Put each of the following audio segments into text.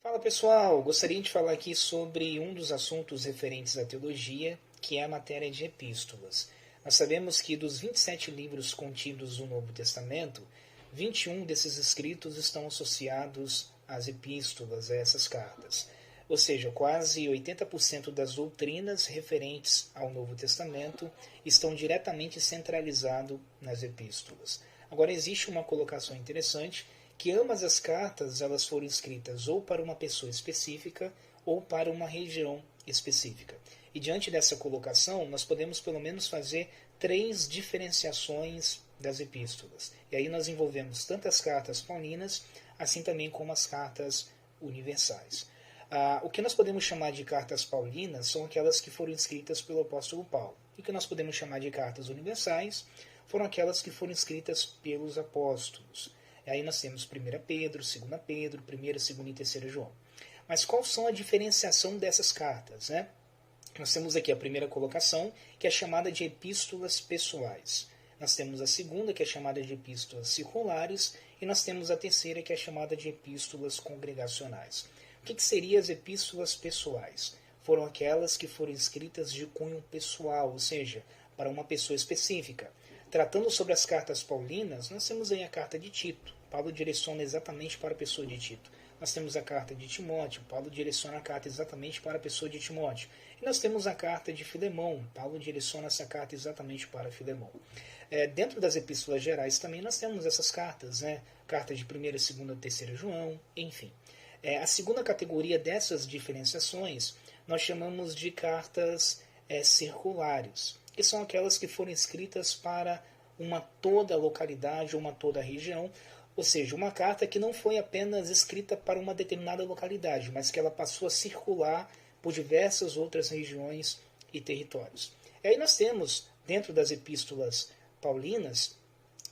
Fala pessoal, gostaria de falar aqui sobre um dos assuntos referentes à teologia, que é a matéria de epístolas. Nós sabemos que dos 27 livros contidos no Novo Testamento, 21 desses escritos estão associados às epístolas, a essas cartas. Ou seja, quase 80% das doutrinas referentes ao Novo Testamento estão diretamente centralizadas nas epístolas. Agora, existe uma colocação interessante, que ambas as cartas elas foram escritas ou para uma pessoa específica ou para uma região específica. E diante dessa colocação, nós podemos pelo menos fazer três diferenciações das epístolas. E aí nós envolvemos tanto as cartas paulinas, assim também como as cartas universais. O que nós podemos chamar de cartas paulinas são aquelas que foram escritas pelo apóstolo Paulo. E o que nós podemos chamar de cartas universais foram aquelas que foram escritas pelos apóstolos. E aí nós temos 1 Pedro, 2 Pedro, 1, 2 e 3 João. Mas qual são a diferenciação dessas cartas, né? Nós temos aqui a primeira colocação, que é chamada de epístolas pessoais. Nós temos a segunda, que é chamada de epístolas circulares, e nós temos a terceira, que é chamada de epístolas congregacionais. O que seriam as epístolas pessoais? Foram aquelas que foram escritas de cunho pessoal, ou seja, para uma pessoa específica. Tratando sobre as cartas paulinas, nós temos aí a carta de Tito. Paulo direciona exatamente para a pessoa de Tito. Nós temos a carta de Timóteo. Paulo direciona a carta exatamente para a pessoa de Timóteo. E nós temos a carta de Filemão. Paulo direciona essa carta exatamente para Filemão. Dentro das epístolas gerais também nós temos essas cartas, né? Carta de 1ª, 2ª, 3ª João, enfim. A segunda categoria dessas diferenciações nós chamamos de cartas circulares, que são aquelas que foram escritas para uma toda localidade ou uma toda região, ou seja, uma carta que não foi apenas escrita para uma determinada localidade, mas que ela passou a circular por diversas outras regiões e territórios. E aí nós temos, dentro das epístolas paulinas,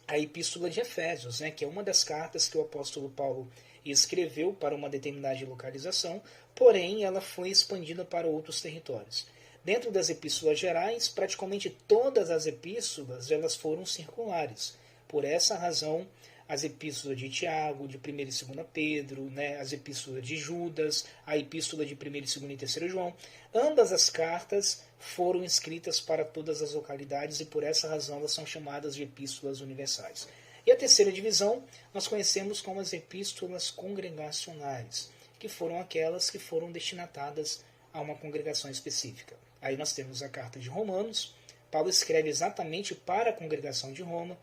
a epístola de Efésios, né, que é uma das cartas que o apóstolo Paulo escreveu para uma determinada localização, porém ela foi expandida para outros territórios. Dentro das epístolas gerais, praticamente todas as epístolas elas foram circulares. Por essa razão, as epístolas de Tiago, de 1 e 2 Pedro, né, as epístolas de Judas, a epístola de 1, 2 e 3 João, ambas as cartas foram escritas para todas as localidades e por essa razão elas são chamadas de epístolas universais. E a terceira divisão nós conhecemos como as epístolas congregacionais, que foram aquelas que foram destinatadas a uma congregação específica. Aí nós temos a carta de Romanos, Paulo escreve exatamente para a congregação de Roma.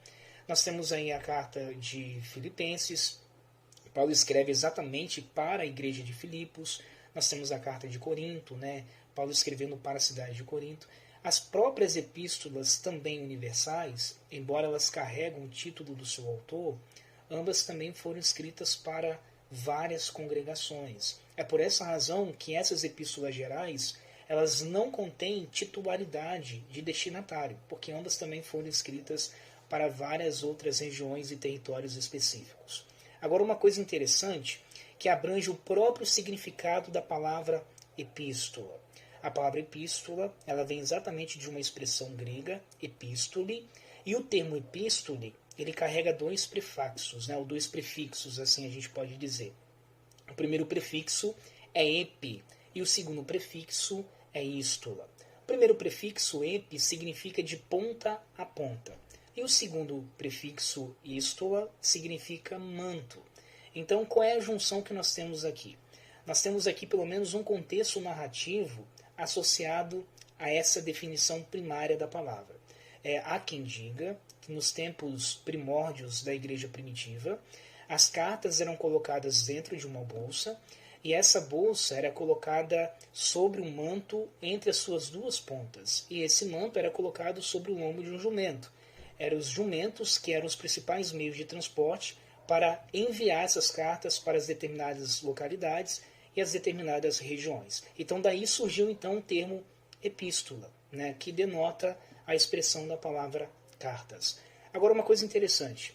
Nós temos aí a carta de Filipenses, Paulo escreve exatamente para a igreja de Filipos. Nós temos a carta de Corinto, né? Paulo escrevendo para a cidade de Corinto. As próprias epístolas também universais, embora elas carregam o título do seu autor, ambas também foram escritas para várias congregações. É por essa razão que essas epístolas gerais elas não contêm titularidade de destinatário, porque ambas também foram escritas para várias outras regiões e territórios específicos. Agora, uma coisa interessante que abrange o próprio significado da palavra epístola. A palavra epístola ela vem exatamente de uma expressão grega, epístole, e o termo epístole ele carrega dois prefixos, né, ou dois prefixos, assim a gente pode dizer. O primeiro prefixo é epi e o segundo prefixo é ístola. O primeiro prefixo epi significa de ponta a ponta. E o segundo prefixo ístola significa manto. Então, qual é a junção que nós temos aqui? Nós temos aqui pelo menos um contexto narrativo associado a essa definição primária da palavra. Há quem diga que nos tempos primórdios da igreja primitiva, as cartas eram colocadas dentro de uma bolsa e essa bolsa era colocada sobre um manto entre as suas duas pontas. E esse manto era colocado sobre o lombo de um jumento. Eram os jumentos que eram os principais meios de transporte para enviar essas cartas para as determinadas localidades e as determinadas regiões. Então daí surgiu então o termo epístola, né, que denota a expressão da palavra cartas. Agora uma coisa interessante,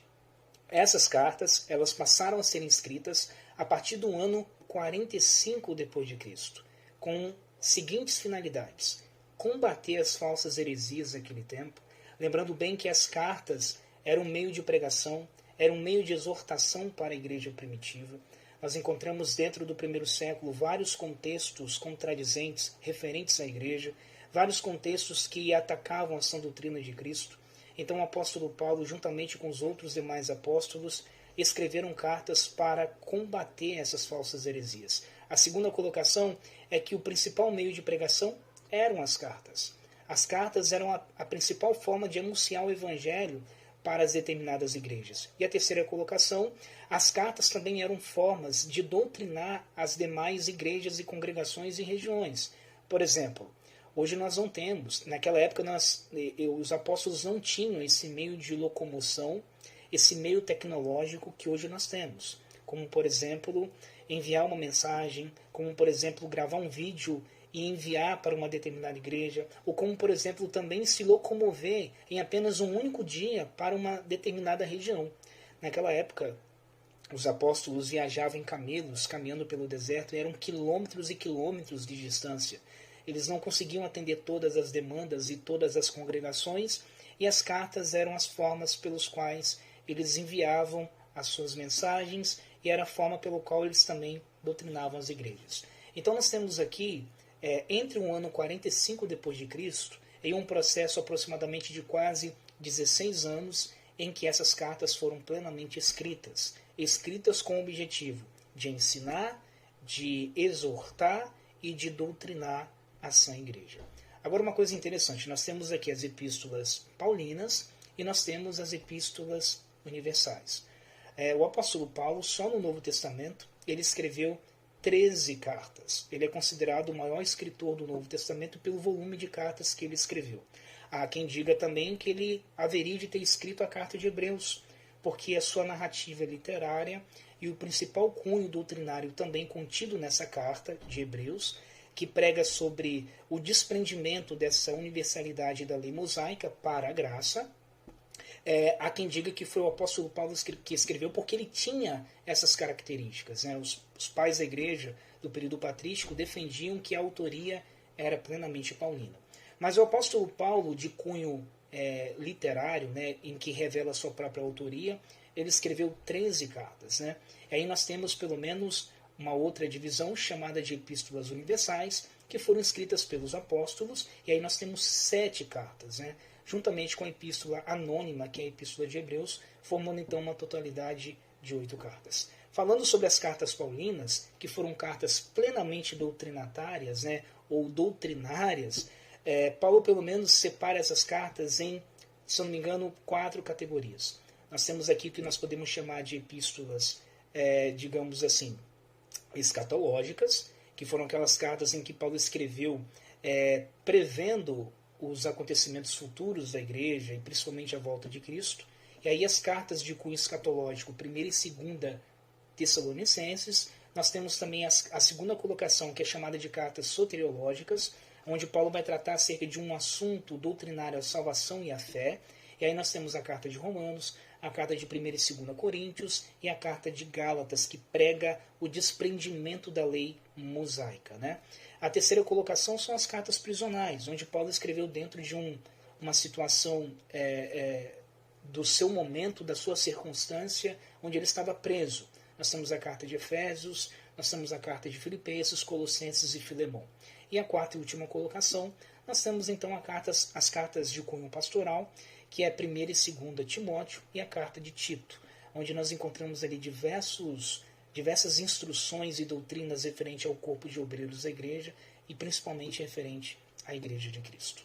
essas cartas elas passaram a ser escritas a partir do ano 45 depois de Cristo, com seguintes finalidades: combater as falsas heresias daquele tempo, lembrando bem que as cartas eram um meio de pregação, era um meio de exortação para a igreja primitiva. nós encontramos dentro do primeiro século vários contextos contradizentes referentes à igreja, vários contextos que atacavam a sã doutrina de Cristo. Então o apóstolo Paulo, juntamente com os outros demais apóstolos, escreveram cartas para combater essas falsas heresias. A segunda colocação é que o principal meio de pregação eram as cartas. As cartas eram a principal forma de anunciar o evangelho para as determinadas igrejas. E a terceira colocação, as cartas também eram formas de doutrinar as demais igrejas e congregações e regiões. Por exemplo, hoje nós não temos, naquela época os apóstolos não tinham esse meio de locomoção, esse meio tecnológico que hoje nós temos. Como, por exemplo, enviar uma mensagem, como, por exemplo, gravar um vídeo e enviar para uma determinada igreja, ou como, por exemplo, também se locomover em apenas um único dia para uma determinada região. Naquela época, os apóstolos viajavam em camelos, caminhando pelo deserto, e eram quilômetros e quilômetros de distância. Eles não conseguiam atender todas as demandas e todas as congregações, e as cartas eram as formas pelos quais eles enviavam as suas mensagens, e era a forma pela qual eles também doutrinavam as igrejas. Então nós temos aqui, entre o ano 45 depois de Cristo, em um processo aproximadamente de quase 16 anos, em que essas cartas foram plenamente escritas com o objetivo de ensinar, de exortar e de doutrinar a sã igreja. Agora, uma coisa interessante, nós temos aqui as epístolas paulinas e nós temos as epístolas universais. O apóstolo Paulo, só no Novo Testamento, ele escreveu 13 cartas. Ele é considerado o maior escritor do Novo Testamento pelo volume de cartas que ele escreveu. Há quem diga também que ele haveria de ter escrito a carta de Hebreus, porque a sua narrativa literária e o principal cunho doutrinário também contido nessa carta de Hebreus, que prega sobre o desprendimento dessa universalidade da lei mosaica para a graça. Há quem diga que foi o apóstolo Paulo que escreveu porque ele tinha essas características. Né? Os pais da igreja do período patrístico defendiam que a autoria era plenamente paulina. Mas o apóstolo Paulo, de cunho literário, né, em que revela a sua própria autoria, ele escreveu 13 cartas. Né? E aí nós temos pelo menos uma outra divisão chamada de epístolas universais, que foram escritas pelos apóstolos, e aí nós temos 7 cartas, né? Juntamente com a epístola anônima, que é a epístola de Hebreus, formando então uma totalidade de 8 cartas. Falando sobre as cartas paulinas, que foram cartas plenamente doutrinatárias, né, ou doutrinárias, Paulo pelo menos separa essas cartas em, se não me engano, 4 categorias. Nós temos aqui o que nós podemos chamar de epístolas, digamos assim, escatológicas, que foram aquelas cartas em que Paulo escreveu prevendo os acontecimentos futuros da igreja e principalmente a volta de Cristo. E aí as cartas de cunho escatológico, 1ª e 2ª Tessalonicenses. Nós temos também a segunda colocação, que é chamada de cartas soteriológicas, onde Paulo vai tratar acerca de um assunto doutrinário, a salvação e a fé. E aí nós temos a carta de Romanos, a carta de 1ª e 2ª Coríntios e a carta de Gálatas, que prega o desprendimento da lei mosaica. Né? A terceira colocação são as cartas prisionais, onde Paulo escreveu dentro de uma situação do seu momento, da sua circunstância, onde ele estava preso. Nós temos a carta de Efésios, nós temos a carta de Filipenses, Colossenses e Filemão. E a quarta e última colocação, nós temos então as cartas de cunho pastoral, que é a 1ª e 2ª Timóteo e a carta de Tito, onde nós encontramos ali diversas instruções e doutrinas referentes ao corpo de obreiros da igreja e principalmente referente à igreja de Cristo.